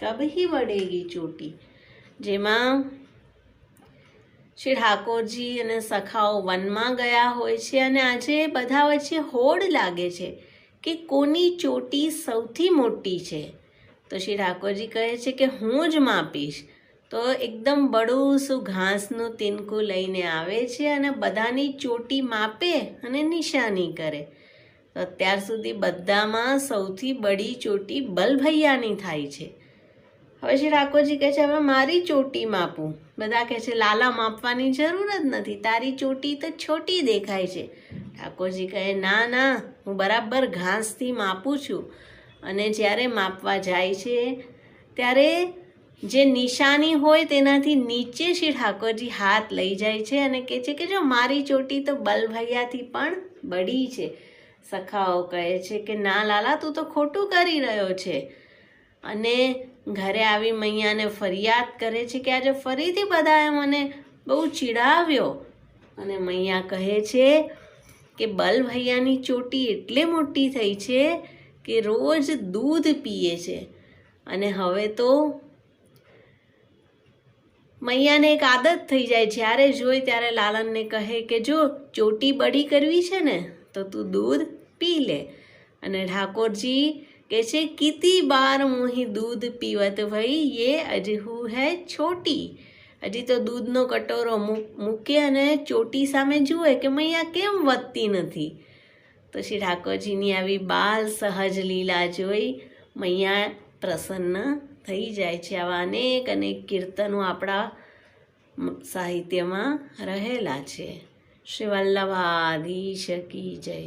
कब ही बढ़ेगी चोटी। જેમાં શ્રી ઠાકોરજી અને સખાઓ વનમાં ગયા હોય છે અને આજે બધા વચ્ચે હોડ લાગે છે કે કોની ચોટી સૌથી મોટી છે। તો શ્રી ઠાકોરજી કહે છે કે હું જ માપીશ। તો એકદમ બડુસું ઘાસનું તીનકું લઈને આવે છે અને બધાની ચોટી માપે અને નિશાની કરે। તો અત્યાર સુધી બધામાં સૌથી બડી ચોટી બલભૈયાની થાય છે। હવે શ્રી ઠાકોરજી કહે છે હવે મારી ચોટી માપું। બધા કહે છે લાલા માપવાની જરૂર જ નથી, તારી ચોટી તો છોટી દેખાય છે। ઠાકોરજી કહે ના ના, હું બરાબર ઘાસથી માપું છું। અને જ્યારે માપવા જાય છે ત્યારે જે નિશાની હોય તેનાથી નીચે શ્રી ઠાકોરજી હાથ લઈ જાય છે અને કહે છે કે જો મારી ચોટી તો બલભૈયાથી પણ બડી છે। સખાઓ કહે છે કે ના લાલા, તું તો ખોટું કરી રહ્યો છે। અને ઘરે આવી મૈયાને ફરિયાદ કરે છે કે આજે ફરીથી બધાએ મને બહુ ચીડાવ્યો। અને મૈયા કહે છે કે બલભૈયાની ચોટી એટલે મોટી થઈ છે કે રોજ દૂધ પીએ છે। અને હવે તો મૈયાને એક આદત થઈ જાય, જ્યારે જોઈ ત્યારે લાલનને કહે કે જો ચોટી બડી કરવી છે ને તો તું દૂધ પી લે। અને ઠાકોરજી કહે છે કિતી બાર મોહી દૂધ પીવત ભઈ યે અજહુ હૈ છોટી। હજી તો દૂધનો કટોરો મૂકે અને ચોટી સામે જુએ કે મૈયા કેમ વધતી નથી। તો શ્રી ઠાકોરજીની આવી બાલ સહજ લીલા જોઈ મૈયા પ્રસન્ન થઈ જાય છે। આવા અનેક અનેક કીર્તનો આપણા સાહિત્યમાં રહેલા છે। શ્રી વલ્લભાધીશ કી જય।